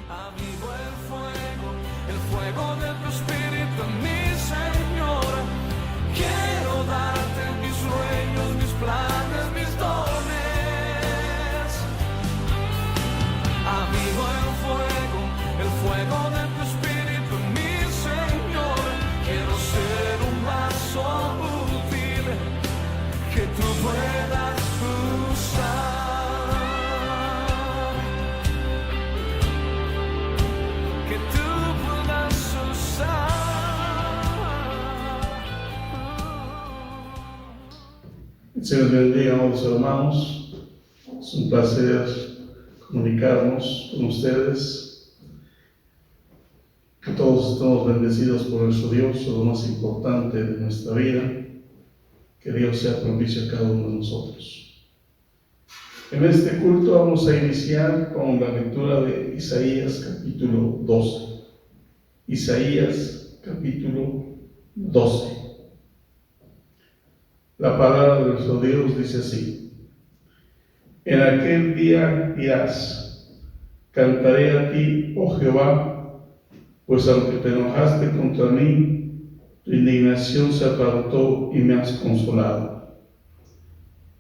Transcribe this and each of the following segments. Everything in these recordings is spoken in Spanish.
Avivo el fuego de tu espíritu, mi Señor. Quiero darte mis sueños, mis planes, mis dones. Avivo el fuego de tu espíritu, mi Señor. Quiero ser un vaso útil que tú puedas usar. Señor bendiga a los hermanos. Es un placer comunicarnos con ustedes. Que todos estemos bendecidos por nuestro Dios, lo más importante de nuestra vida. Que Dios sea propicio a cada uno de nosotros. En este culto vamos a iniciar con la lectura de Isaías capítulo 12. Isaías capítulo 12. La palabra de nuestro Dios dice así: en aquel día dirás, cantaré a ti, oh Jehová, pues aunque te enojaste contra mí, tu indignación se apartó y me has consolado.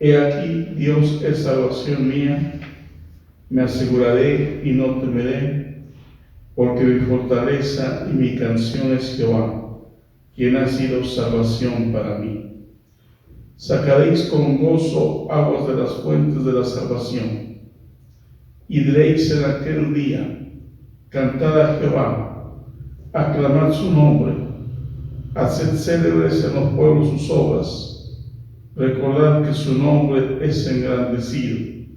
He aquí, Dios es salvación mía, me aseguraré y no temeré, porque mi fortaleza y mi canción es Jehová, quien ha sido salvación para mí. Sacaréis con gozo aguas de las fuentes de la salvación, y diréis en aquel día, cantad a Jehová, aclamad su nombre, haced célebres en los pueblos sus obras, recordad que su nombre es engrandecido,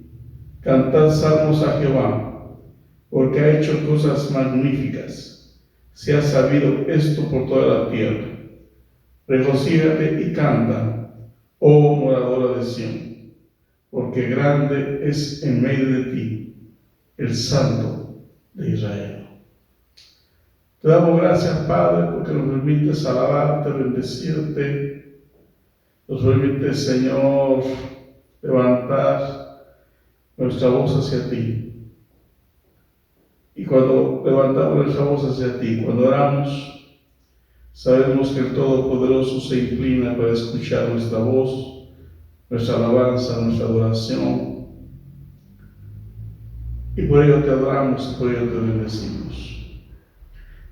cantad salmos a Jehová, porque ha hecho cosas magníficas, se ha sabido esto por toda la tierra. Regocíjate y canta, oh moradora de Sión, porque grande es en medio de ti el Santo de Israel. Te damos gracias, Padre, porque nos permites alabarte, bendecirte, nos permites, Señor, levantar nuestra voz hacia ti. Y cuando levantamos nuestra voz hacia ti, cuando oramos, sabemos que el Todopoderoso se inclina para escuchar nuestra voz, nuestra alabanza, nuestra adoración. Y por ello te adoramos y por ello te bendecimos.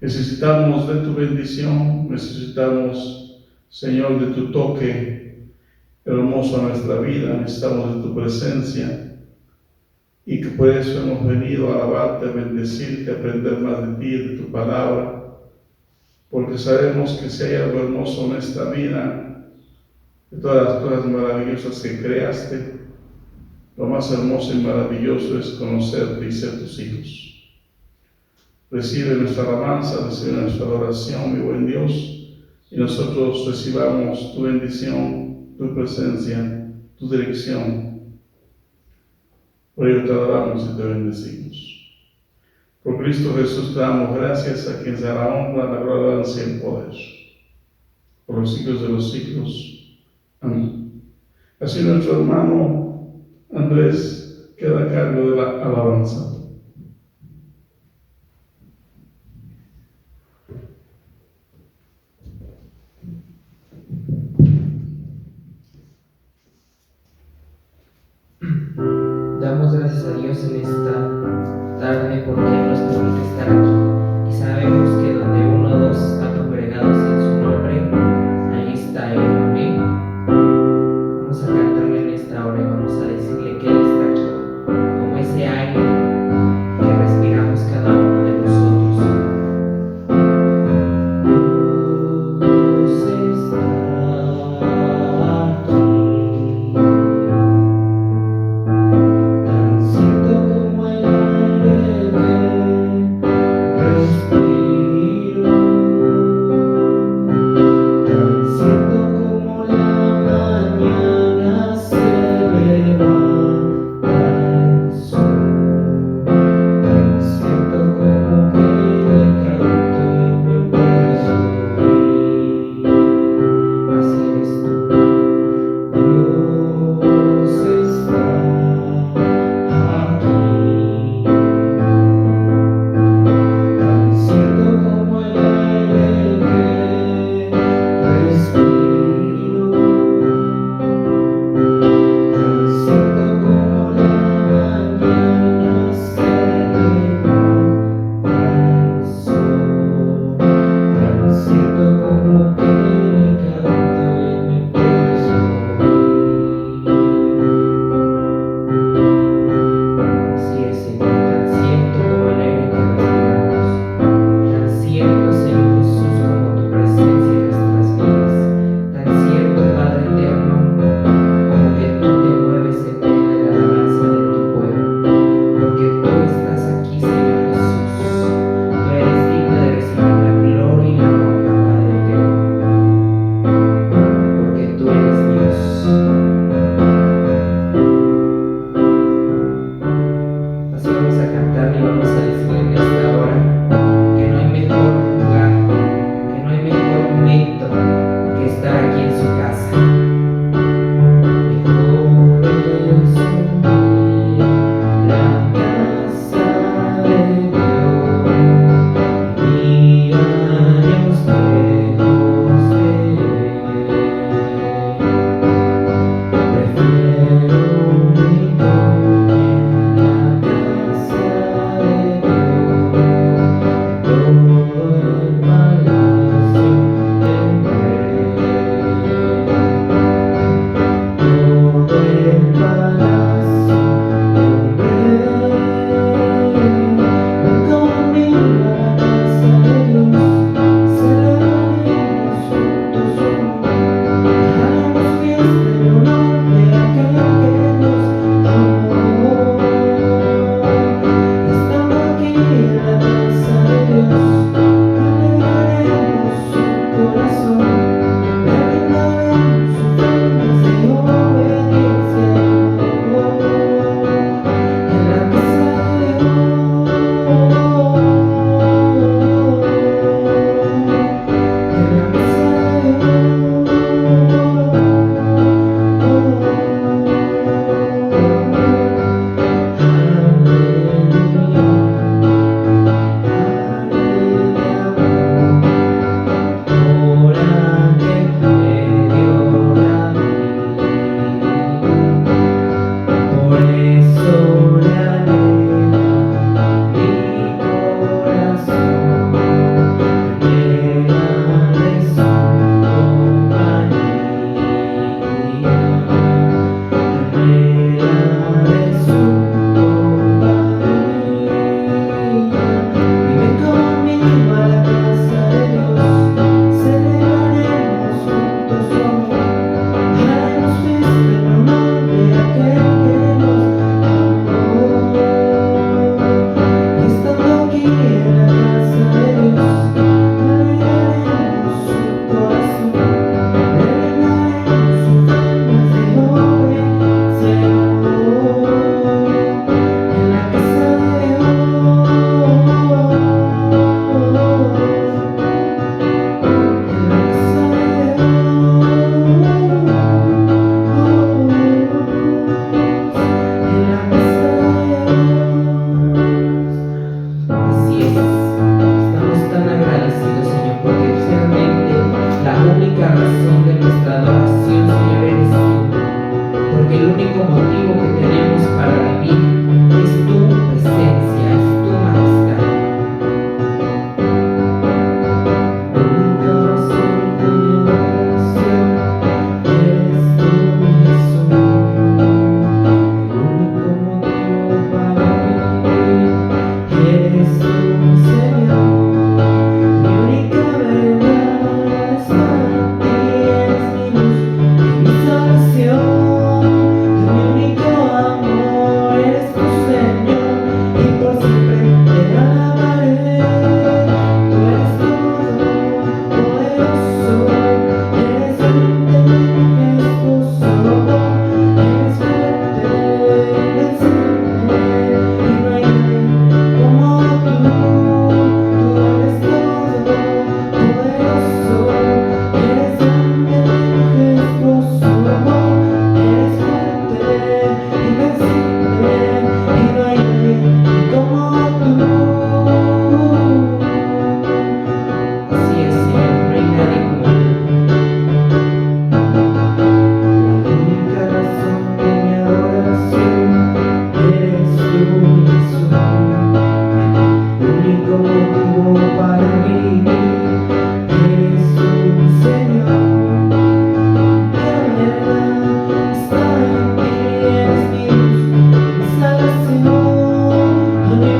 Necesitamos de tu bendición, necesitamos, Señor, de tu toque hermoso a nuestra vida, necesitamos de tu presencia. Y que por eso hemos venido a alabarte, a bendecirte, a aprender más de ti, de tu palabra. Porque sabemos que si hay algo hermoso en esta vida, de todas las cosas maravillosas que creaste, lo más hermoso y maravilloso es conocerte y ser tus hijos. Recibe nuestra alabanza, recibe nuestra adoración, mi buen Dios, y nosotros recibamos tu bendición, tu presencia, tu dirección. Por ello te adoramos y te bendecimos. Por Cristo Jesús te damos gracias, a quien sea la honra, la gloria y el poder, por los siglos de los siglos. Amén. Así nuestro hermano Andrés queda a cargo de la alabanza. Damos gracias a Dios en esta tarde porque nos permite estar aquí y sabemos que donde uno o dos están congregados en su nombre, ahí está Él. Amén. Vamos a cantarle en esta hora y vamos a decirle que Él está aquí, como ese aire que respiramos cada uno de nosotros. Dios está aquí. Tan cierto como el aire que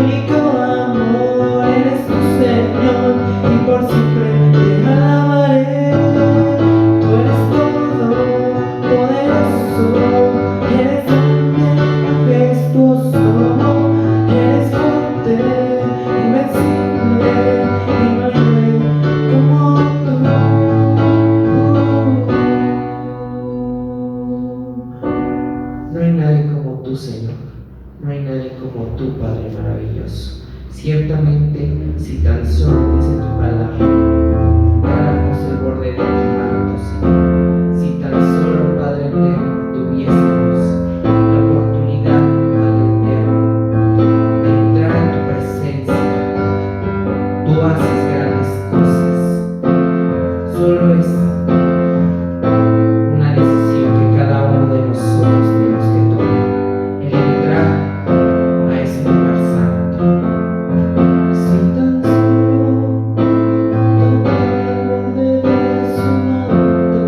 único amor, eres tu Señor y por siempre te alabaré. Tú eres todo poderoso, eres grande, majestuoso, eres fuerte, invencible, y no hay rey como tú. No hay nadie como tú, Señor. No hay nadie como tú, Padre maravilloso. Ciertamente, si tan solo dice tu palabra, tocáramos el borde de tu manto, Señor. Si tan solo, Padre eterno, tuviésemos la oportunidad, Padre eterno, de entrar a tu presencia, tú haces grandes cosas. Solo es una decisión que cada uno de nosotros tenemos que tomar, el entrar a ese lugar santo. Si tan solo tocar el borde de su manto,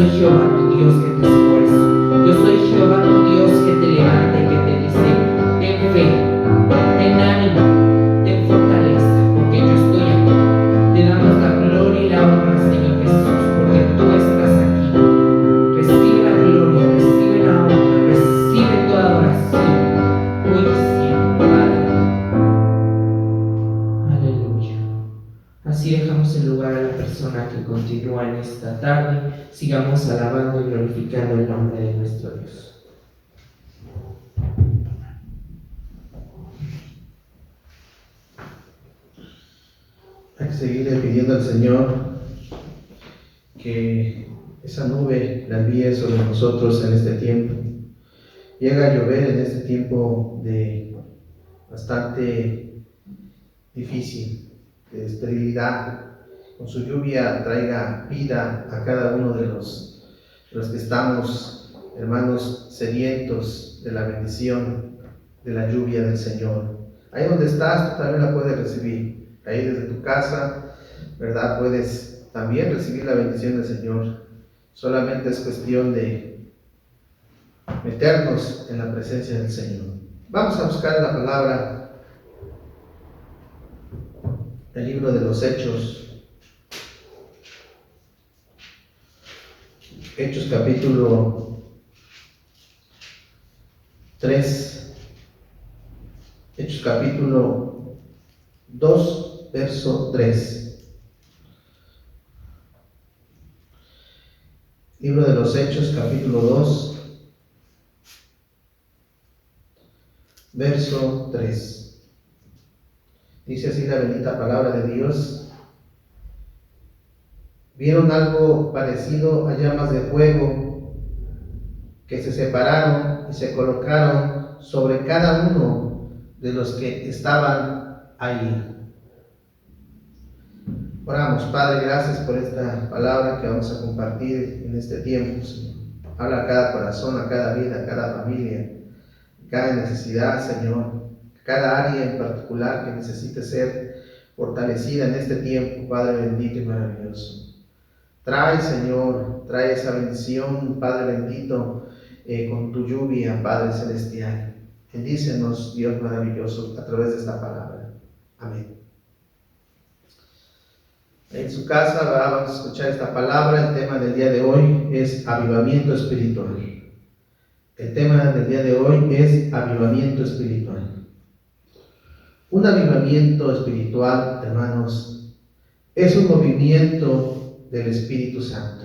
soy Jehová tu Dios que te esfuerza. Yo soy Jehová tu Dios que te levanta y que te dice: ten fe, ten ánimo, ten fortaleza, porque yo estoy aquí. Te damos la gloria y la honra, Señor Jesús, porque tú estás aquí. Recibe la gloria, recibe la honra, recibe toda adoración, hoy y siempre, Padre. Aleluya. Así dejamos el lugar a la persona que continúa en esta tarde. Sigamos alabando y glorificando el nombre de nuestro Dios. Hay que seguirle pidiendo al Señor que esa nube la envíe sobre nosotros en este tiempo. Llega a llover en este tiempo de bastante difícil, de esterilidad. Con su lluvia traiga vida a cada uno de los que estamos, hermanos, sedientos de la bendición de la lluvia del Señor. Ahí donde estás, tú también la puedes recibir. Ahí desde tu casa, ¿verdad? Puedes también recibir la bendición del Señor. Solamente es cuestión de meternos en la presencia del Señor. Vamos a buscar la palabra, el libro de los Hechos. Hechos capítulo 3. Hechos capítulo 2, verso 3. Libro de los Hechos, capítulo 2, verso 3. Dice así la bendita palabra de Dios: vieron algo parecido a llamas de fuego que se separaron y se colocaron sobre cada uno de los que estaban ahí. Oramos. Padre, gracias por esta palabra que vamos a compartir en este tiempo, Señor. Habla a cada corazón, a cada vida, a cada familia, a cada necesidad, Señor, a cada área en particular que necesite ser fortalecida en este tiempo, Padre bendito y maravilloso. Trae, Señor, trae esa bendición, Padre bendito, con tu lluvia, Padre celestial. Bendícenos, Dios maravilloso, a través de esta palabra. Amén. En su casa vamos a escuchar esta palabra. El tema del día de hoy es avivamiento espiritual. El tema del día de hoy es avivamiento espiritual. Un avivamiento espiritual, hermanos, es un movimiento del Espíritu Santo,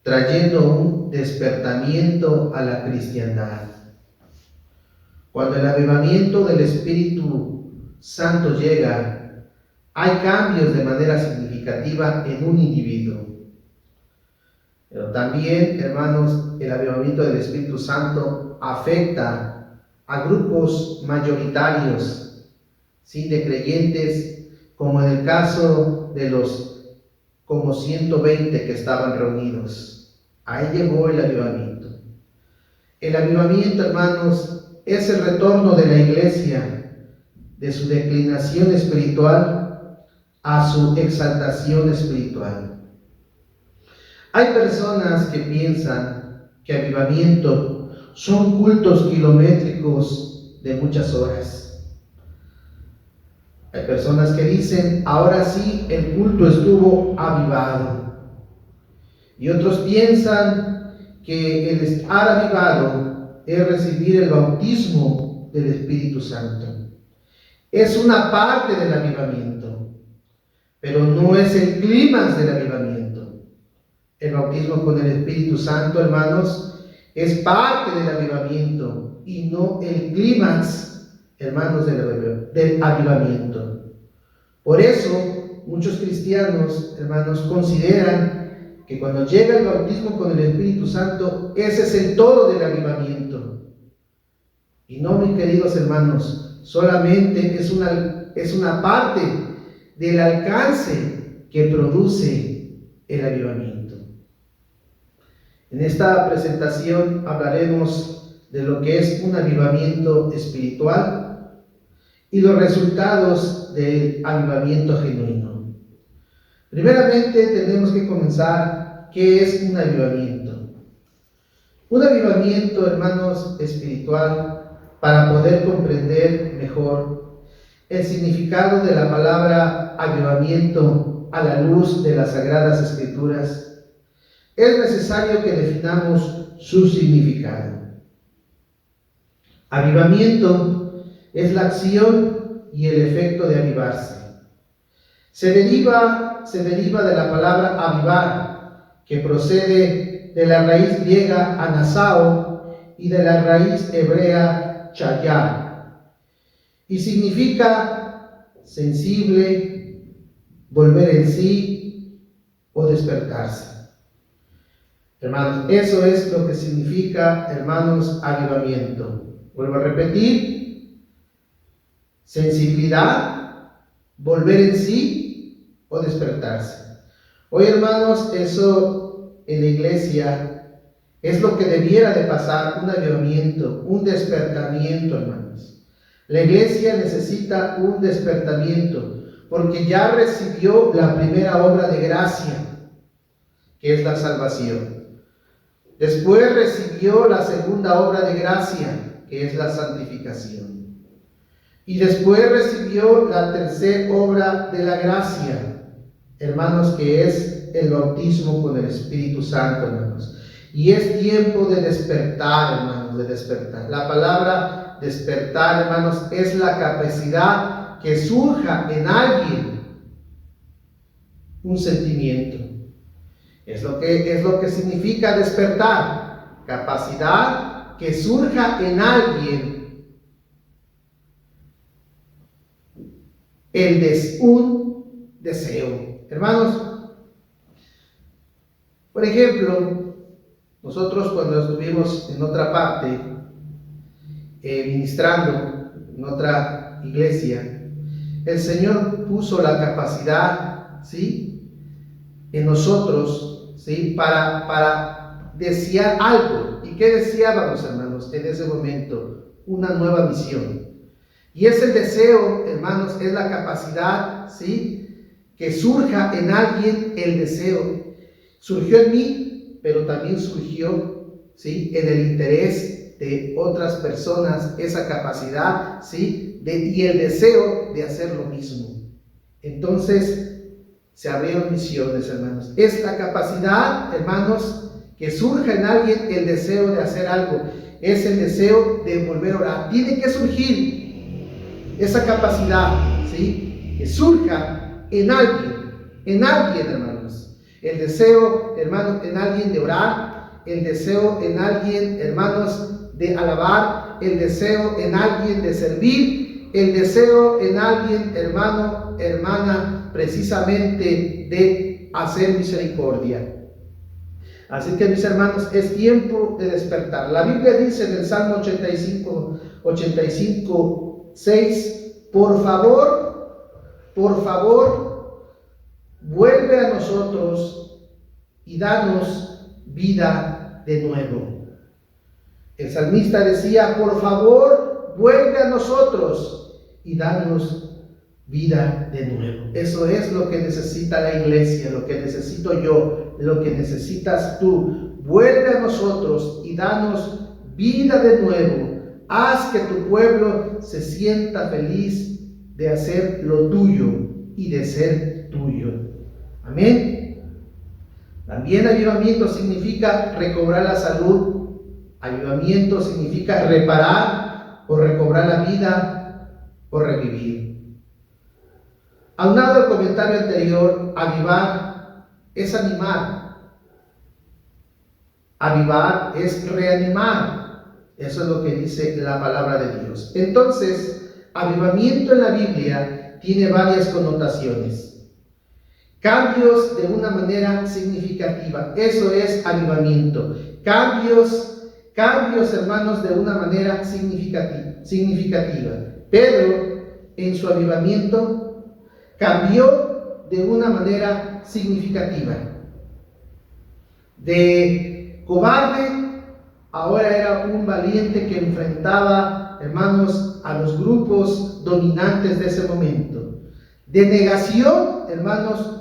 trayendo un despertamiento a la cristiandad. Cuando el avivamiento del Espíritu Santo llega, hay cambios de manera significativa en un individuo. Pero también, hermanos, el avivamiento del Espíritu Santo afecta a grupos mayoritarios, ¿sí?, de creyentes, como en el caso de los como 120 que estaban reunidos. Ahí llegó el avivamiento. El avivamiento, hermanos, es el retorno de la iglesia de su declinación espiritual a su exaltación espiritual. Hay personas que piensan que avivamiento son cultos kilométricos de muchas horas. Hay personas que dicen: ahora sí, el culto estuvo avivado. Y otros piensan que el estar avivado es recibir el bautismo del Espíritu Santo. Es una parte del avivamiento, pero no es el clímax del avivamiento. El bautismo con el Espíritu Santo, hermanos, es parte del avivamiento y no el clímax, hermanos, del avivamiento. Por eso muchos cristianos, hermanos, consideran que cuando llega el bautismo con el Espíritu Santo, ese es el todo del avivamiento. Y no, mis queridos hermanos, solamente es una parte del alcance que produce el avivamiento. En esta presentación hablaremos de lo que es un avivamiento espiritual y los resultados del avivamiento genuino. Primeramente tenemos que comenzar ¿qué es un avivamiento? Un avivamiento, hermanos, espiritual, para poder comprender mejor el significado de la palabra avivamiento a la luz de las Sagradas Escrituras, es necesario que definamos su significado. Avivamiento es la acción y el efecto de avivarse. Se deriva de la palabra avivar, que procede de la raíz griega anasao y de la raíz hebrea chayar, y significa sensible, volver en sí o despertarse. Hermanos, eso es lo que significa, hermanos, avivamiento. Vuelvo a repetir: sensibilidad, volver en sí o despertarse. Hoy, hermanos, eso en la iglesia es lo que debiera de pasar, un avivamiento, un despertamiento, hermanos. La iglesia necesita un despertamiento porque ya recibió la primera obra de gracia, que es la salvación. Después recibió la segunda obra de gracia, que es la santificación. Y después recibió la tercera obra de la gracia, hermanos, que es el bautismo con el Espíritu Santo, hermanos. Y es tiempo de despertar, hermanos, de despertar. La palabra despertar, hermanos, es la capacidad que surja en alguien un sentimiento. Es lo que significa despertar. Capacidad que surja en alguien un deseo. Hermanos, por ejemplo, nosotros cuando estuvimos en otra parte, ministrando en otra iglesia, el Señor puso la capacidad, ¿sí?, en nosotros, ¿sí?, para desear algo. ¿Y qué deseábamos, hermanos, en ese momento? Una nueva misión. Y ese deseo, hermanos, es la capacidad, ¿sí?, que surja en alguien el deseo. Surgió en mí, pero también surgió, ¿sí?, en el interés de otras personas, esa capacidad, ¿sí?, y el deseo de hacer lo mismo. Entonces, se abrieron misiones, hermanos. Esta capacidad, hermanos, que surja en alguien el deseo de hacer algo, es el deseo de volver a orar. Tiene que surgir esa capacidad, ¿sí?, que surja en alguien, hermanos. El deseo, hermanos, en alguien de orar, el deseo en alguien, hermanos, de alabar, el deseo en alguien de servir, el deseo en alguien, hermano, hermana, precisamente de hacer misericordia. Así que, mis hermanos, es tiempo de despertar. La Biblia dice en el Salmo 85, 6, por favor, vuelve a nosotros y danos vida de nuevo. El salmista decía: por favor, vuelve a nosotros y danos vida de nuevo. Eso es lo que necesita la iglesia, lo que necesito yo, lo que necesitas tú. Vuelve a nosotros y danos vida de nuevo. Haz que tu pueblo se sienta feliz de hacer lo tuyo y de ser tuyo. Amén. También avivamiento significa recobrar la salud. Avivamiento significa reparar o recobrar la vida o revivir. Aunado al comentario anterior, avivar es animar. Avivar es reanimar. Eso es lo que dice la palabra de Dios. Entonces, avivamiento en la Biblia tiene varias connotaciones. Cambios de una manera significativa. Eso es avivamiento. Cambios, hermanos, de una manera significativa. Pedro, en su avivamiento, cambió de una manera significativa. De cobarde, ahora era un valiente que enfrentaba, hermanos, a los grupos dominantes de ese momento. De negación, hermanos,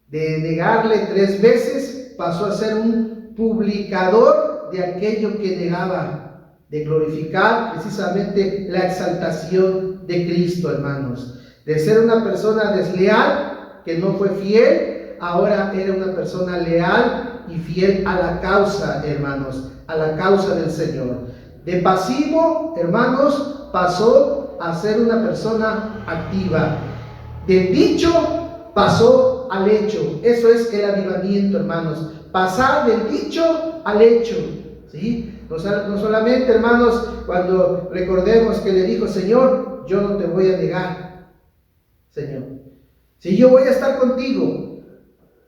de negarle 3 veces, pasó a ser un publicador de aquello que negaba, de glorificar precisamente la exaltación de Cristo, hermanos. De ser una persona desleal, que no fue fiel, ahora era una persona leal y fiel a la causa, hermanos, a la causa del Señor. De pasivo, hermanos, pasó a ser una persona activa. Del dicho pasó al hecho. Eso es el avivamiento, hermanos. Pasar del dicho al hecho, ¿sí? No solamente, hermanos, cuando recordemos que le dijo: Señor, yo no te voy a negar, Señor. Si yo voy a estar contigo,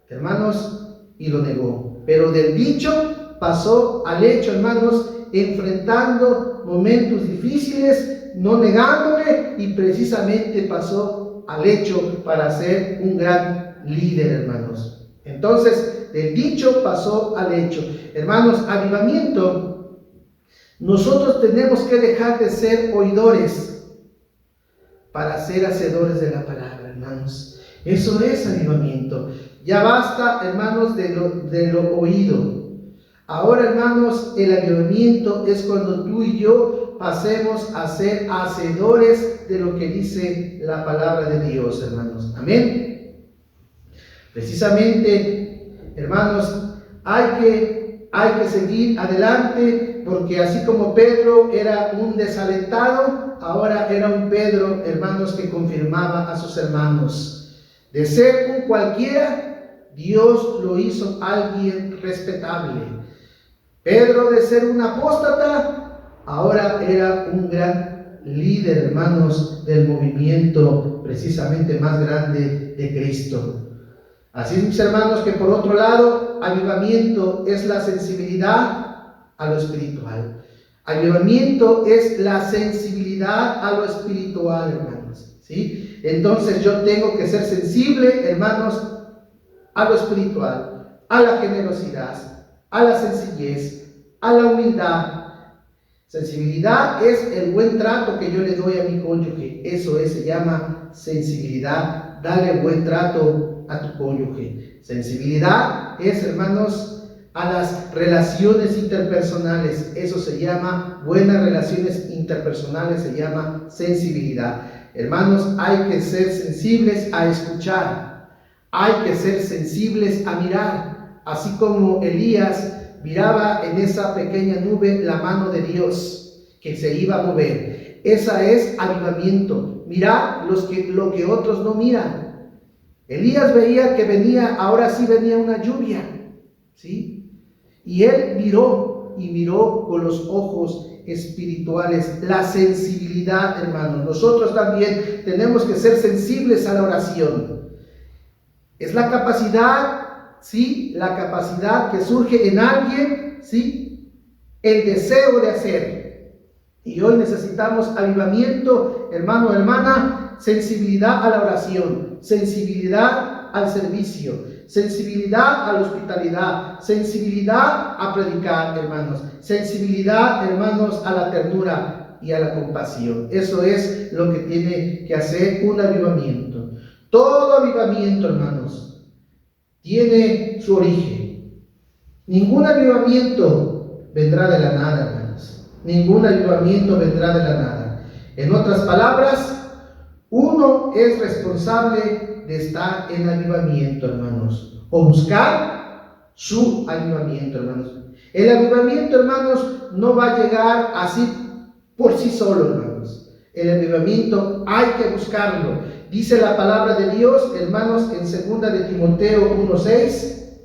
hermanos, y lo negó. Pero del dicho pasó al hecho, hermanos, enfrentando momentos difíciles, no negándole, y precisamente pasó al hecho para ser un gran líder, hermanos. Entonces, del dicho pasó al hecho. Hermanos, avivamiento, nosotros tenemos que dejar de ser oidores para ser hacedores de la palabra, hermanos. Eso es avivamiento. Ya basta, hermanos, de lo oído. Ahora, hermanos, el avivamiento es cuando tú y yo pasemos a ser hacedores de lo que dice la palabra de Dios, hermanos. Amén. Precisamente, hermanos, hay que seguir adelante, porque así como Pedro era un desalentado, ahora era un Pedro, hermanos, que confirmaba a sus hermanos. De ser un cualquiera, Dios lo hizo alguien respetable. Pedro, de ser un apóstata, ahora era un gran líder, hermanos, del movimiento precisamente más grande de Cristo. Así, mis hermanos, que por otro lado, avivamiento es la sensibilidad a lo espiritual. Avivamiento es la sensibilidad a lo espiritual, hermanos, ¿sí? Entonces yo tengo que ser sensible, hermanos, a lo espiritual, a la generosidad, a la sencillez, a la humildad. Sensibilidad es el buen trato que yo le doy a mi cónyuge. Eso se llama sensibilidad. Dale buen trato a tu cónyuge. Sensibilidad es, hermanos, a las relaciones interpersonales. Eso se llama buenas relaciones interpersonales, se llama sensibilidad. Hermanos, hay que ser sensibles a escuchar. Hay que ser sensibles a mirar. Así como Elías miraba en esa pequeña nube la mano de Dios que se iba a mover. Esa es avivamiento. Mirar lo que otros no miran. Elías veía que ahora sí venía una lluvia, ¿sí? Y él miró con los ojos espirituales. La sensibilidad, hermanos. Nosotros también tenemos que ser sensibles a la oración. Es la capacidad, ¿sí? La capacidad que surge en alguien, ¿sí? El deseo de hacer. Y hoy necesitamos avivamiento, hermano, hermana, sensibilidad a la oración, sensibilidad al servicio, sensibilidad a la hospitalidad, sensibilidad a predicar, hermanos, sensibilidad, hermanos, a la ternura y a la compasión. Eso es lo que tiene que hacer un avivamiento. Todo avivamiento, hermanos, tiene su origen. Ningún avivamiento vendrá de la nada, hermanos. Ningún avivamiento vendrá de la nada. En otras palabras, uno es responsable de estar en avivamiento, hermanos, o buscar su avivamiento, hermanos. El avivamiento, hermanos, no va a llegar así por sí solo, hermanos. El avivamiento hay que buscarlo. Dice la palabra de Dios, hermanos, en 2 de Timoteo 1:6,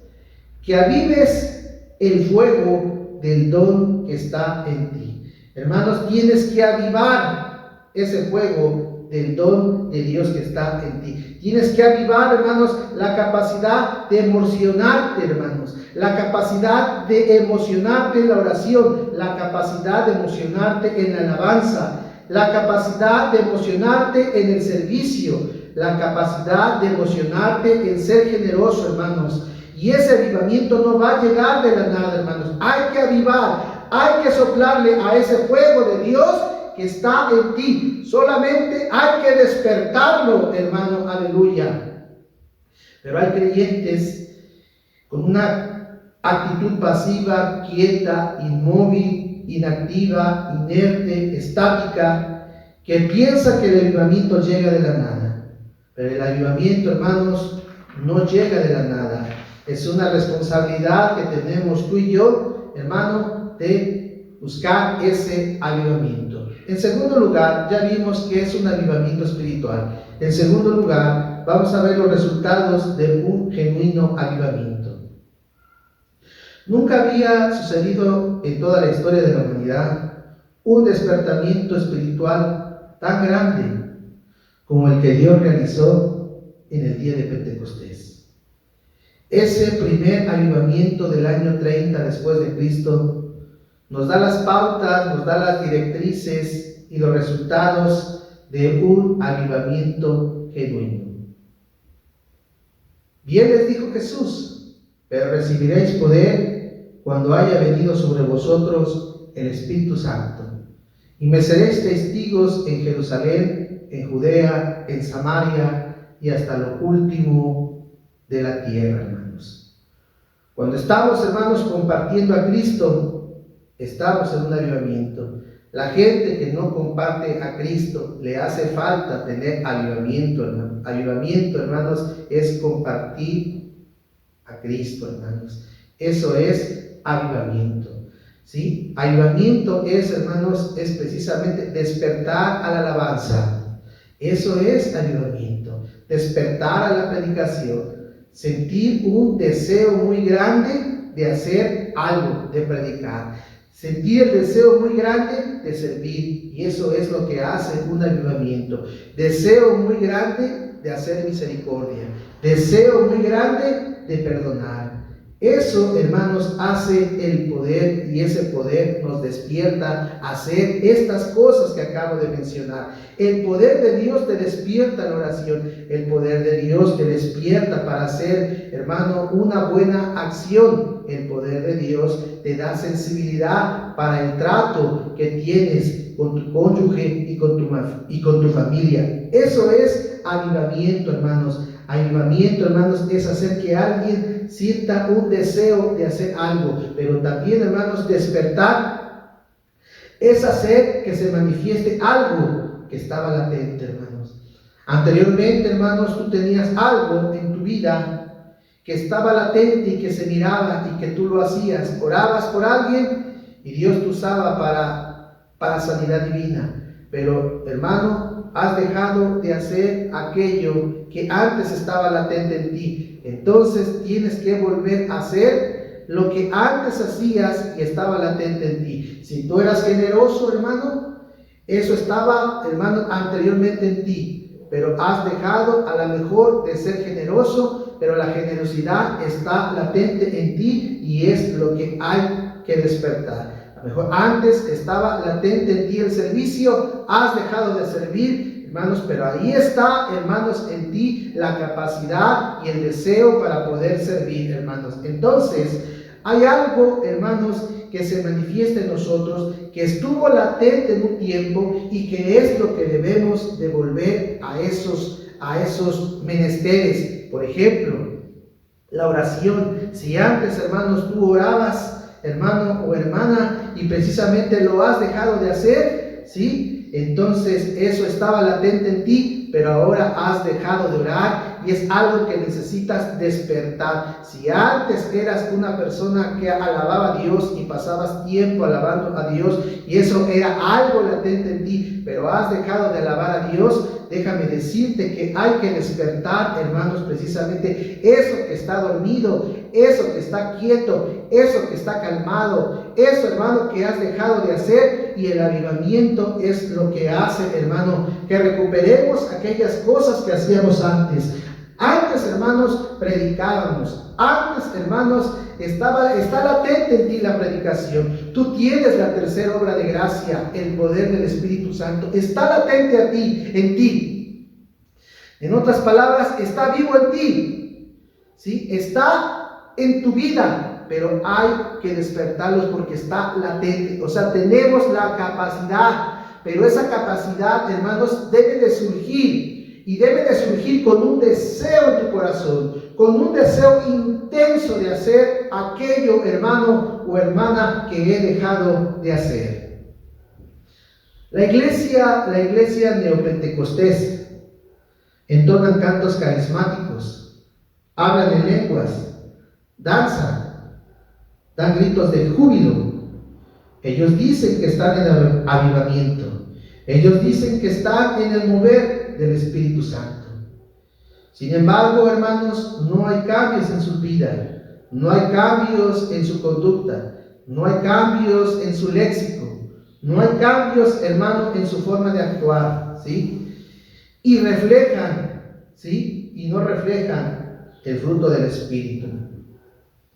que avives el fuego del don que está en ti. Hermanos, tienes que avivar ese fuego del don de Dios que está en ti. Tienes que avivar, hermanos, la capacidad de emocionarte, hermanos, la capacidad de emocionarte en la oración, la capacidad de emocionarte en la alabanza, la capacidad de emocionarte en el servicio, la capacidad de emocionarte en ser generoso, hermanos. Y ese avivamiento no va a llegar de la nada, hermanos. Hay que avivar, hay que soplarle a ese fuego de Dios que está en ti. Solamente hay que despertarlo, hermano, aleluya. Pero hay creyentes con una actitud pasiva, quieta, inmóvil, inactiva, inerte, estática, que piensa que el avivamiento llega de la nada. Pero el avivamiento, hermanos, no llega de la nada. Es una responsabilidad que tenemos tú y yo, hermano, de buscar ese avivamiento. En segundo lugar, ya vimos que es un avivamiento espiritual. En segundo lugar, vamos a ver los resultados de un genuino avivamiento. Nunca había sucedido en toda la historia de la humanidad un despertamiento espiritual tan grande como el que Dios realizó en el día de Pentecostés. Ese primer avivamiento del año 30 después de Cristo nos da las pautas, nos da las directrices y los resultados de un avivamiento genuino. Bien les dijo Jesús: pero recibiréis poder cuando haya venido sobre vosotros el Espíritu Santo, y me seréis testigos en Jerusalén, en Judea, en Samaria y hasta lo último de la tierra, hermanos. Cuando estamos, hermanos, compartiendo a Cristo, estamos en un avivamiento. La gente que no comparte a Cristo, le hace falta tener avivamiento, hermanos. Avivamiento, hermanos, es compartir a Cristo, hermanos. Eso es avivamiento, ¿sí? Avivamiento es, hermanos, es precisamente despertar a la alabanza. Eso es avivamiento. Despertar a la predicación. Sentir un deseo muy grande de hacer algo, de predicar. Sentir el deseo muy grande de servir, y eso es lo que hace un avivamiento. Deseo muy grande de hacer misericordia, deseo muy grande de perdonar. Eso, hermanos, hace el poder, y ese poder nos despierta a hacer estas cosas que acabo de mencionar. El poder de Dios te despierta a la oración, el poder de Dios te despierta para hacer, hermano, una buena acción. El poder de Dios te da sensibilidad para el trato que tienes con tu cónyuge y con tu familia. Eso es avivamiento, hermanos. Avivamiento, hermanos, es hacer que alguien sienta un deseo de hacer algo, pero también, hermanos, despertar es hacer que se manifieste algo que estaba latente, hermanos. Anteriormente, hermanos, tú tenías algo en tu vida que estaba latente y que se miraba y que tú lo hacías. Orabas por alguien y Dios te usaba para sanidad divina. Pero, hermano, has dejado de hacer aquello que antes estaba latente en ti. Entonces tienes que volver a hacer lo que antes hacías y estaba latente en ti. Si tú eras generoso, hermano, eso estaba, hermano, anteriormente en ti, pero has dejado a lo mejor de ser generoso, pero la generosidad está latente en ti y es lo que hay que despertar. A lo mejor antes estaba latente en ti el servicio, has dejado de servir, hermanos, pero ahí está, hermanos, en ti la capacidad y el deseo para poder servir, hermanos. Entonces, hay algo, hermanos, que se manifiesta en nosotros, que estuvo latente en un tiempo y que es lo que debemos devolver a esos menesteres. Por ejemplo, la oración. Si antes, hermanos, tú orabas, hermano o hermana, y precisamente lo has dejado de hacer, ¿sí? Entonces eso estaba latente en ti, pero ahora has dejado de orar y es algo que necesitas despertar. Si antes eras una persona que alababa a Dios y pasabas tiempo alabando a Dios y eso era algo latente en ti, pero has dejado de alabar a Dios, déjame decirte que hay que despertar, hermanos, precisamente eso que está dormido, eso que está quieto, eso que está calmado, eso, hermano, que has dejado de hacer, y el avivamiento es lo que hace, hermano, que recuperemos aquellas cosas que hacíamos antes. Antes, hermanos, predicábamos. Antes, hermanos, está latente en ti la predicación. Tú tienes la tercera obra de gracia, el poder del Espíritu Santo. Está latente en ti. En otras palabras, está vivo en ti. ¿Sí? Está en tu vida, pero hay que despertarlos porque está latente. O sea, tenemos la capacidad, pero esa capacidad, hermanos, debe de surgir. Y debe de surgir con un deseo en tu corazón, con un deseo intenso de hacer hacer aquello, hermano o hermana, que he dejado de hacer. La iglesia neopentecostés entonan cantos carismáticos, hablan en lenguas, danzan, dan gritos de júbilo. Ellos dicen que están en avivamiento. Ellos dicen que están en el mover del Espíritu Santo. Sin embargo, hermanos, no hay cambios en su vida, no hay cambios en su conducta, no hay cambios en su léxico, no hay cambios, hermano, en su forma de actuar, ¿sí? Y reflejan, ¿sí? Y no reflejan el fruto del Espíritu.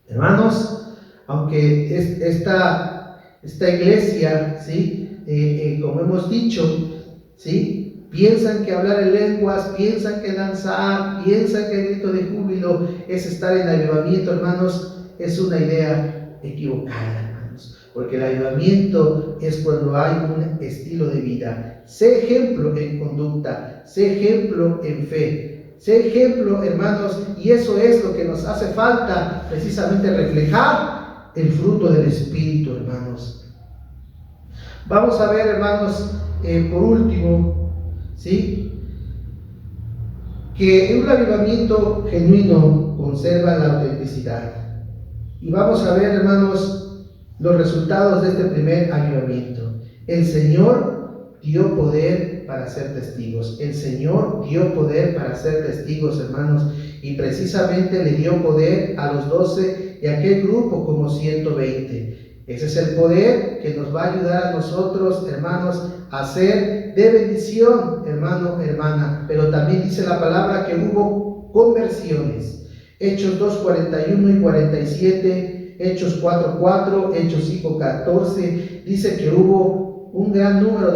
Hermanos, aunque esta iglesia, ¿sí? Como hemos dicho, ¿sí? Piensan que hablar en lenguas, piensan que danzar, piensan que el grito de júbilo es estar en avivamiento, hermanos, es una idea equivocada, hermanos, porque el avivamiento es cuando hay un estilo de vida. Sé ejemplo en conducta, sé ejemplo en fe, sé ejemplo, hermanos, y eso es lo que nos hace falta, precisamente reflejar el fruto del Espíritu, hermanos. Vamos a ver, hermanos, por último, ¿sí? Que un avivamiento genuino conserva la autenticidad. Y vamos a ver, hermanos, los resultados de este primer avivamiento. El Señor dio poder para ser testigos. El Señor dio poder para ser testigos, hermanos. Y precisamente le dio poder a los 12 y a aquel grupo como 120. Ese es el poder que nos va a ayudar a nosotros, hermanos, a ser de bendición, hermano, hermana. Pero también dice la palabra que hubo conversiones. Hechos 2, 41 y 47, Hechos 4, 4, Hechos 5, 14, dice que hubo un gran número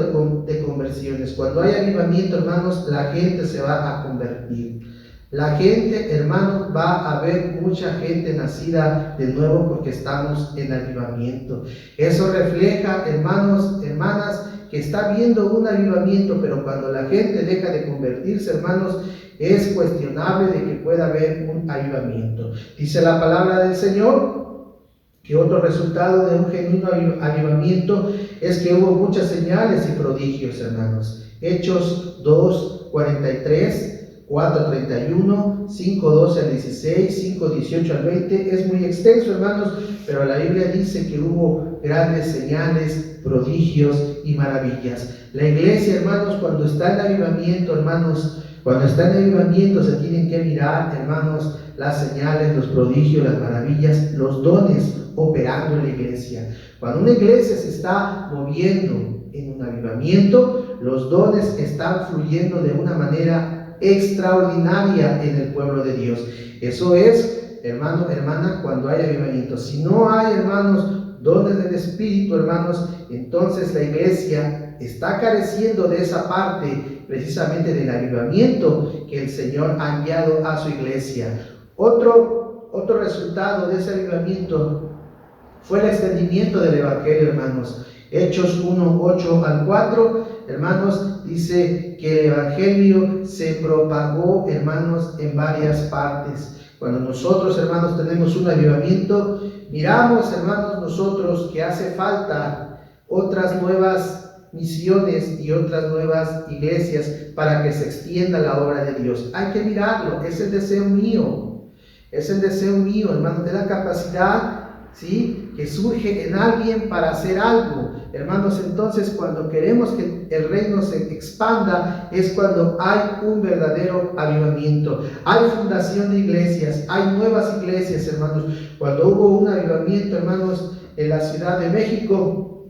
de conversiones. Cuando hay avivamiento, hermanos, la gente se va a convertir. La gente, hermanos, va a haber mucha gente nacida de nuevo porque estamos en avivamiento. Eso refleja, hermanos, hermanas, que está viendo un avivamiento, pero cuando la gente deja de convertirse, hermanos, es cuestionable de que pueda haber un avivamiento. Dice la palabra del Señor que otro resultado de un genuino avivamiento es que hubo muchas señales y prodigios, hermanos. Hechos 2, 43, 4:31, 5:12 al 16, 5:18 al 20, es muy extenso, hermanos, pero la Biblia dice que hubo grandes señales, prodigios y maravillas. La iglesia, hermanos, cuando está en avivamiento, hermanos, cuando está en avivamiento se tienen que mirar, hermanos, las señales, los prodigios, las maravillas, los dones operando en la iglesia. Cuando una iglesia se está moviendo en un avivamiento, los dones están fluyendo de una manera extraordinaria en el pueblo de Dios. Eso es, hermano, hermana, cuando hay avivamiento. Si no hay, hermanos, dones del Espíritu, hermanos, entonces la iglesia está careciendo de esa parte, precisamente del avivamiento que el Señor ha enviado a su iglesia. Otro resultado de ese avivamiento fue el extendimiento del Evangelio, hermanos. Hechos 1, 8 al 4, hermanos, dice que el Evangelio se propagó, hermanos, en varias partes. Cuando nosotros, hermanos, tenemos un avivamiento, miramos, hermanos, nosotros que hace falta otras nuevas misiones y otras nuevas iglesias para que se extienda la obra de Dios. Hay que mirarlo, es el deseo mío, hermanos, de la capacidad, ¿sí?, que surge en alguien para hacer algo. Hermanos, entonces cuando queremos que el reino se expanda es cuando hay un verdadero avivamiento. Hay fundación de iglesias, hay nuevas iglesias, hermanos. Cuando hubo un avivamiento, hermanos, en la Ciudad de México,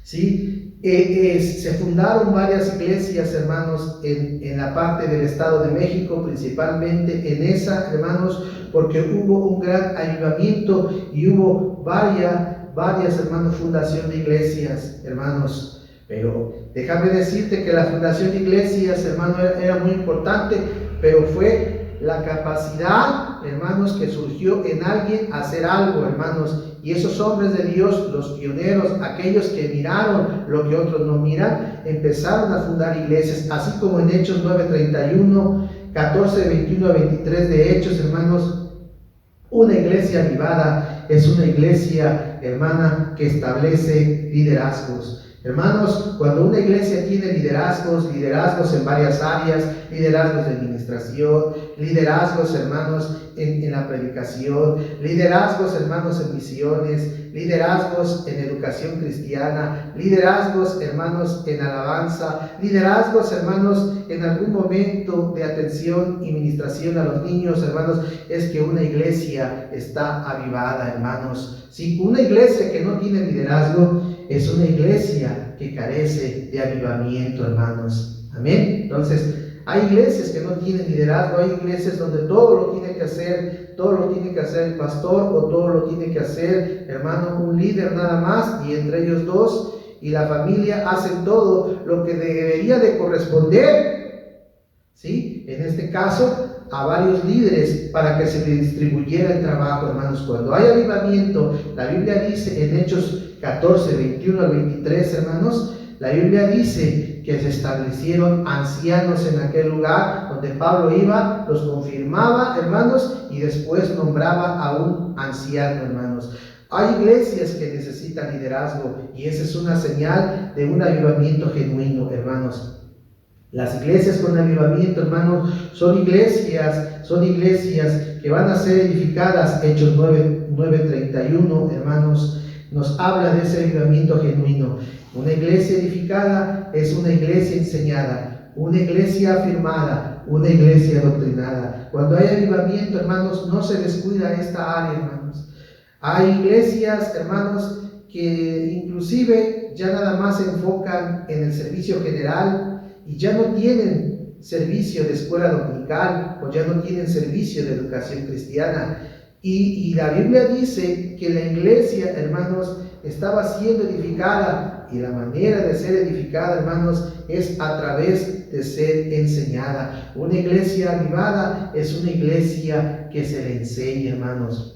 ¿sí?, se fundaron varias iglesias, hermanos, en la parte del Estado de México, principalmente en esa, hermanos, porque hubo un gran avivamiento y hubo varias, hermanos, fundación de iglesias, hermanos. Pero déjame decirte que la fundación de iglesias, hermano, era muy importante, pero fue la capacidad, hermanos, que surgió en alguien hacer algo, hermanos. Y esos hombres de Dios, los pioneros, aquellos que miraron lo que otros no miran, empezaron a fundar iglesias, así como en Hechos 9:31, 14, 21 a 23 de Hechos, hermanos. Una iglesia avivada es una iglesia, hermana, que establece liderazgos. Hermanos, cuando una iglesia tiene liderazgos en varias áreas, liderazgos de administración, liderazgos, hermanos, en la predicación, liderazgos, hermanos, en misiones, liderazgos en educación cristiana, liderazgos, hermanos, en alabanza, liderazgos, hermanos, en algún momento de atención y ministración a los niños, hermanos, es que una iglesia está avivada, hermanos. Si una iglesia que no tiene liderazgo es una iglesia que carece de avivamiento, hermanos. Amén. Entonces, hay iglesias que no tienen liderazgo, hay iglesias donde todo lo tiene que hacer el pastor, o todo lo tiene que hacer, hermano, un líder nada más, y entre ellos dos y la familia hacen todo lo que debería de corresponder, ¿sí? En este caso, a varios líderes para que se distribuyera el trabajo, hermanos. Cuando hay avivamiento, la Biblia dice en Hechos 14, 21 al 23, hermanos, la Biblia dice que se establecieron ancianos en aquel lugar donde Pablo iba, los confirmaba, hermanos, y después nombraba a un anciano, hermanos. Hay iglesias que necesitan liderazgo, y esa es una señal de un avivamiento genuino, hermanos. Las iglesias con avivamiento, hermanos, son iglesias que van a ser edificadas. Hechos 9:31, hermanos, nos habla de ese avivamiento genuino. Una iglesia edificada es una iglesia enseñada, una iglesia afirmada, una iglesia doctrinada. Cuando hay avivamiento, hermanos, no se descuida esta área, hermanos. Hay iglesias, hermanos, que inclusive ya nada más se enfocan en el servicio general y ya no tienen servicio de escuela dominical, o ya no tienen servicio de educación cristiana. Y la Biblia dice que la iglesia, hermanos, estaba siendo edificada, y la manera de ser edificada, hermanos, es a través de ser enseñada. Una iglesia avivada es una iglesia que se le enseña, hermanos.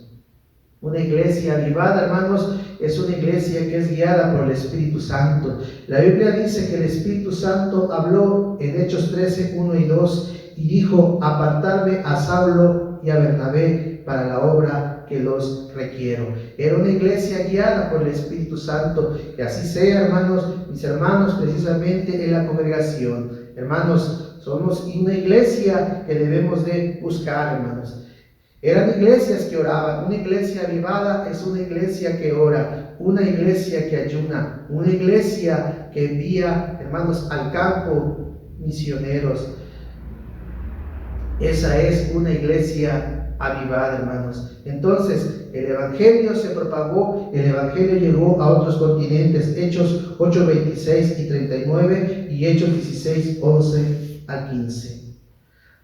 Una iglesia avivada, hermanos, es una iglesia que es guiada por el Espíritu Santo. La Biblia dice que el Espíritu Santo habló en Hechos 13, 1 y 2, y dijo: apartarme a Saulo y a Bernabé para la obra que los requiero. Era una iglesia guiada por el Espíritu Santo. Que así sea, hermanos, mis hermanos, precisamente en la congregación. Hermanos, somos una iglesia que debemos de buscar, hermanos. Eran iglesias que oraban. Una iglesia avivada es una iglesia que ora, una iglesia que ayuna, una iglesia que envía, hermanos, al campo misioneros. Esa es una iglesia avivada, hermanos. Entonces, el evangelio se propagó, el evangelio llegó a otros continentes. Hechos 8, 26 y 39 y Hechos 16, 11 al 15.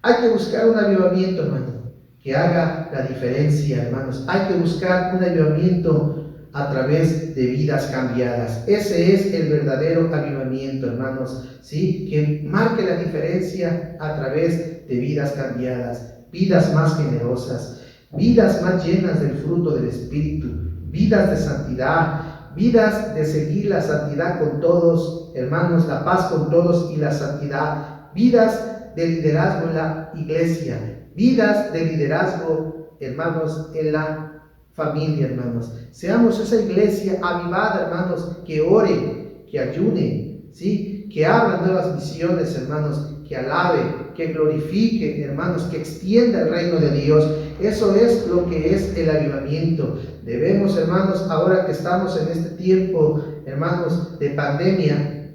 Hay que buscar un avivamiento, hermano, que haga la diferencia, hermanos. Hay que buscar un avivamiento a través de vidas cambiadas. Ese es el verdadero avivamiento, hermanos, ¿sí? Que marque la diferencia a través de vidas cambiadas, vidas más generosas, vidas más llenas del fruto del Espíritu, vidas de santidad, vidas de seguir la santidad con todos, hermanos, la paz con todos y la santidad, vidas de liderazgo en la iglesia, vidas de liderazgo, hermanos, en la familia, hermanos. Seamos esa iglesia avivada, hermanos, que ore, que ayune, ¿sí? Que abra nuevas misiones, hermanos, que alabe, que glorifique, hermanos, que extienda el reino de Dios. Eso es lo que es el avivamiento. Debemos, hermanos, ahora que estamos en este tiempo, hermanos, de pandemia,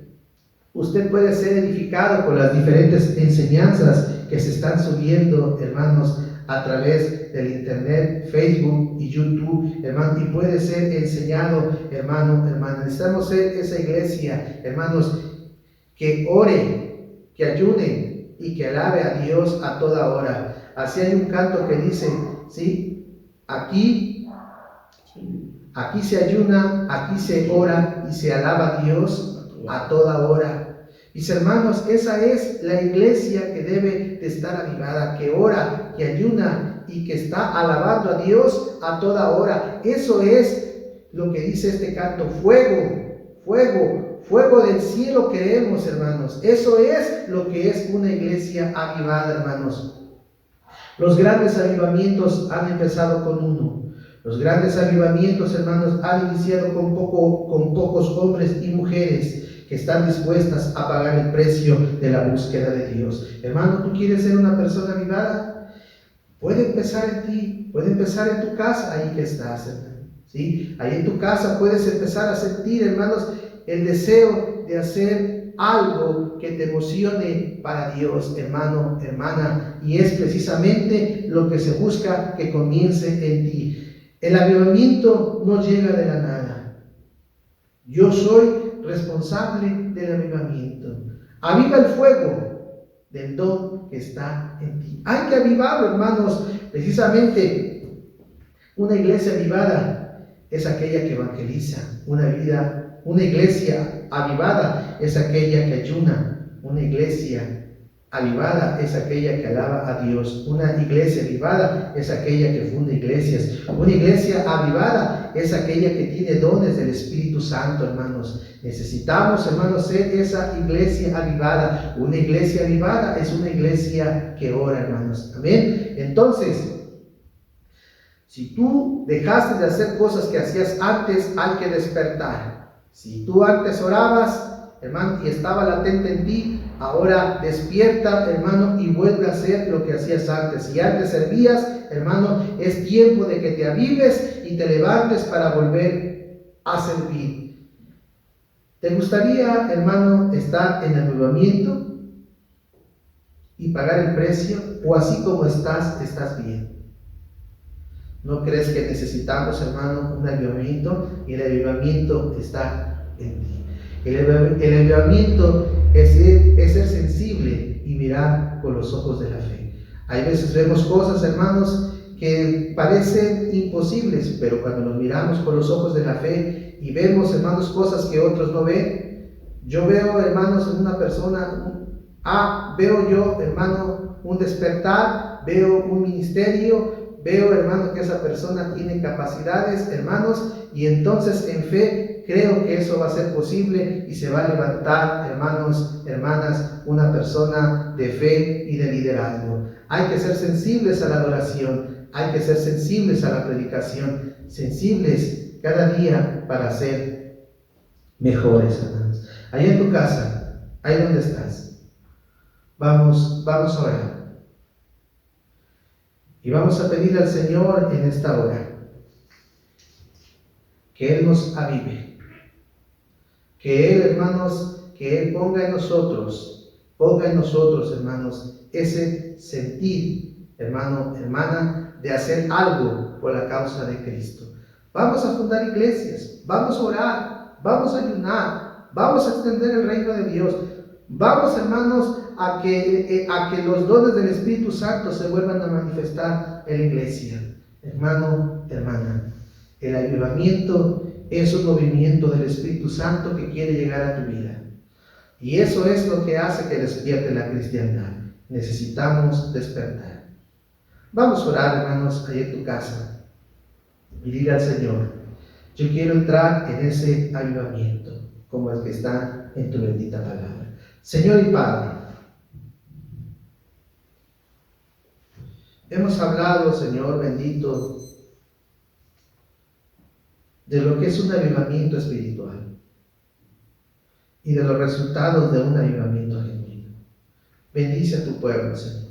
usted puede ser edificado con las diferentes enseñanzas que se están subiendo, hermanos, a través del internet, Facebook y YouTube, hermano, y puede ser enseñado, hermano, hermana. Necesitamos ser esa iglesia, hermanos, que ore, que ayune y que alabe a Dios a toda hora. Así hay un canto que dice, ¿sí? Aquí se ayuna, aquí se ora y se alaba a Dios a toda hora. Mis hermanos, esa es la iglesia que debe de estar avivada, que ora, que ayuna y que está alabando a Dios a toda hora. Eso es lo que dice este canto: fuego, fuego, fuego del cielo queremos, hermanos. Eso es lo que es una iglesia avivada, hermanos. Los grandes avivamientos han empezado con uno. Los grandes avivamientos, hermanos, han iniciado con pocos hombres y mujeres que están dispuestas a pagar el precio de la búsqueda de Dios. Hermano, ¿tú quieres ser una persona avivada? Puede empezar en ti, puede empezar en tu casa, ahí que estás, hermano. ¿Sí? Ahí en tu casa puedes empezar a sentir, hermanos, el deseo de hacer algo que te emocione para Dios, hermano, hermana, y es precisamente lo que se busca que comience en ti. El avivamiento no llega de la nada. Yo soy responsable del avivamiento. Aviva el fuego del don que está en ti. Hay que avivarlo, hermanos. Precisamente una iglesia avivada es aquella que evangeliza. Una iglesia avivada es aquella que ayuna. Una iglesia avivada es aquella que alaba a Dios. Una iglesia avivada es aquella que funda iglesias. Una iglesia avivada es aquella que tiene dones del Espíritu Santo, hermanos. Necesitamos, hermanos, ser esa iglesia avivada. Una iglesia avivada es una iglesia que ora, hermanos. Amén. Entonces, si tú dejaste de hacer cosas que hacías antes, hay que despertar. Si tú antes orabas, hermano, y estaba latente en ti, ahora despierta, hermano, y vuelve a hacer lo que hacías antes. Si antes servías, hermano, es tiempo de que te avives y te levantes para volver a servir. ¿Te gustaría, hermano, estar en el avivamiento y pagar el precio? ¿O así como estás bien? ¿No crees que necesitamos, hermano, un avivamiento? Y el avivamiento está en ti. El avivamiento es ser sensible y mirar con los ojos de la fe. Hay veces vemos cosas, hermanos, que parecen imposibles, pero cuando nos miramos con los ojos de la fe y vemos, hermanos, cosas que otros no ven, yo veo, hermanos, en una persona, veo yo, hermano, un despertar, veo un ministerio, veo, hermano, que esa persona tiene capacidades, hermanos, y entonces en fe creo que eso va a ser posible y se va a levantar, hermanos, hermanas, una persona de fe y de liderazgo. Hay que ser sensibles a la adoración, hay que ser sensibles a la predicación, sensibles cada día para ser mejores, hermanos. Ahí en tu casa, ahí donde estás, vamos a orar. Y vamos a pedirle al Señor en esta hora que Él nos avive, que Él, hermanos, que Él ponga en nosotros, hermanos, ese sentir, hermano, hermana, de hacer algo por la causa de Cristo. Vamos a fundar iglesias, vamos a orar, vamos a ayunar, vamos a extender el reino de Dios. Vamos, hermanos, a que los dones del Espíritu Santo se vuelvan a manifestar en la iglesia. Hermano, hermana, el avivamiento es un movimiento del Espíritu Santo que quiere llegar a tu vida. Y eso es lo que hace que despierte la cristiandad. Necesitamos despertar. Vamos a orar, hermanos, ahí en tu casa. Y diga al Señor, yo quiero entrar en ese avivamiento, como el que está en tu bendita palabra. Señor y Padre, hemos hablado, Señor bendito, de lo que es un avivamiento espiritual y de los resultados de un avivamiento genuino. Bendice a tu pueblo, Señor.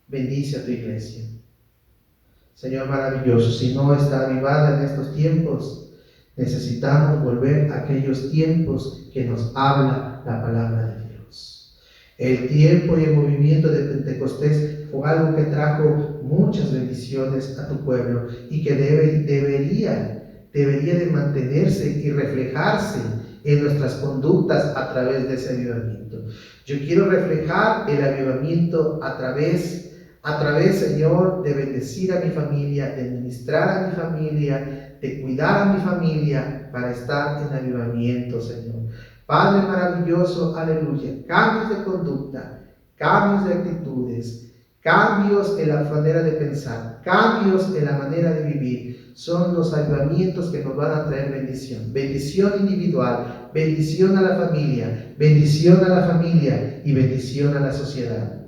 Bendice a tu iglesia. Señor maravilloso, si no está avivada en estos tiempos, necesitamos volver a aquellos tiempos que nos habla la palabra de Dios. El tiempo y el movimiento de Pentecostés fue algo que trajo muchas bendiciones a tu pueblo y que debería de mantenerse y reflejarse en nuestras conductas a través de ese avivamiento. Yo quiero reflejar el avivamiento a través, Señor, de bendecir a mi familia, de ministrar a mi familia, de cuidar a mi familia para estar en avivamiento, Señor. Padre maravilloso, aleluya. Cambios de conducta, cambios de actitudes, cambios en la manera de pensar, cambios en la manera de vivir, son los avivamientos que nos van a traer bendición. Bendición individual, bendición a la familia y bendición a la sociedad.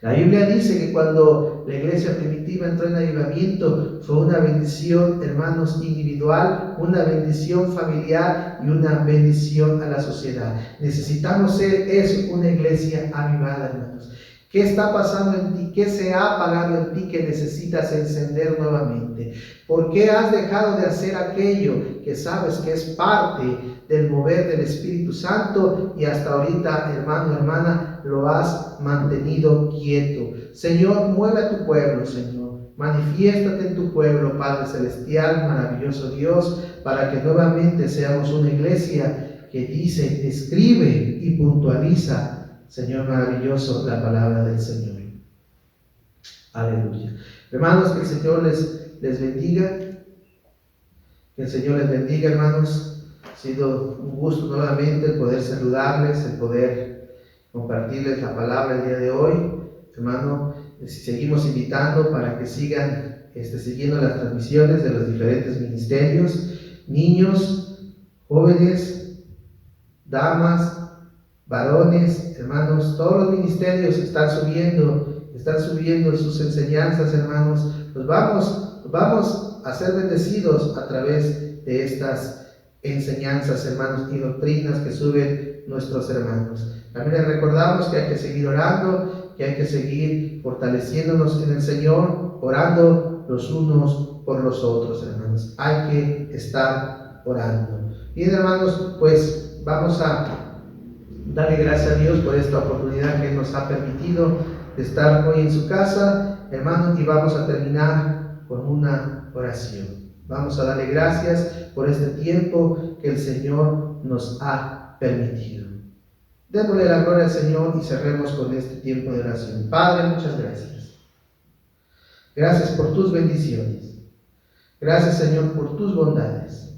La Biblia dice que cuando la iglesia primitiva entró en avivamiento fue una bendición, hermanos, individual, una bendición familiar y una bendición a la sociedad. Necesitamos ser eso, una iglesia avivada, hermanos. ¿Qué está pasando en ti? ¿Qué se ha apagado en ti que necesitas encender nuevamente? ¿Por qué has dejado de hacer aquello que sabes que es parte del mover del Espíritu Santo y hasta ahorita, hermano, hermana, lo has mantenido quieto? Señor, mueve a tu pueblo, Señor. Manifiéstate en tu pueblo, Padre Celestial, maravilloso Dios, para que nuevamente seamos una iglesia que dice, escribe y puntualiza, Señor maravilloso, la palabra del Señor. Aleluya. Hermanos, que el Señor les bendiga. Que el Señor les bendiga, hermanos. Ha sido un gusto nuevamente el poder saludarles, el poder compartirles la palabra el día de hoy. Hermano, seguimos invitando para que sigan siguiendo las transmisiones de los diferentes ministerios. Niños, jóvenes, damas, varones, hermanos, todos los ministerios están subiendo sus enseñanzas, hermanos. Nos vamos a ser bendecidos a través de estas enseñanzas, hermanos, y doctrinas que suben nuestros hermanos. También les recordamos que hay que seguir orando, que hay que seguir fortaleciéndonos en el Señor, orando los unos por los otros, hermanos. Hay que estar orando. Bien, hermanos, pues vamos a darle gracias a Dios por esta oportunidad que nos ha permitido de estar hoy en su casa, hermanos, y vamos a terminar con una oración. Vamos a darle gracias por este tiempo que el Señor nos ha permitido. Démosle la gloria al Señor y cerremos con este tiempo de oración. Padre, muchas gracias. Gracias por tus bendiciones. Gracias, Señor, por tus bondades.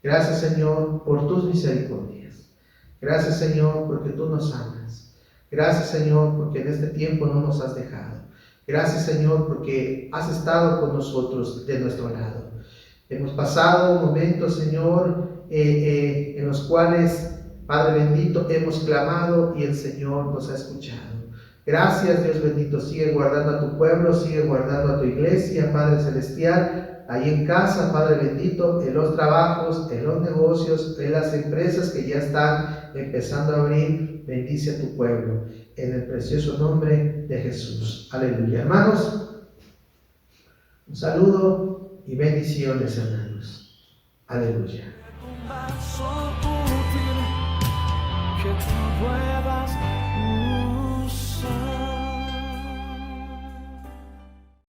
Gracias, Señor, por tus misericordias. Gracias, Señor, porque tú nos amas. Gracias, Señor, porque en este tiempo no nos has dejado. Gracias, Señor, porque has estado con nosotros de nuestro lado. Hemos pasado momentos, Señor, en los cuales, Padre bendito, hemos clamado y el Señor nos ha escuchado. Gracias, Dios bendito. Sigue guardando a tu pueblo, sigue guardando a tu iglesia, Padre celestial. Ahí en casa, Padre bendito, en los trabajos, en los negocios, en las empresas que ya están empezando a abrir, bendice a tu pueblo, en el precioso nombre de Jesús. Aleluya. Hermanos, un saludo y bendiciones, hermanos. Aleluya. Un vaso útil que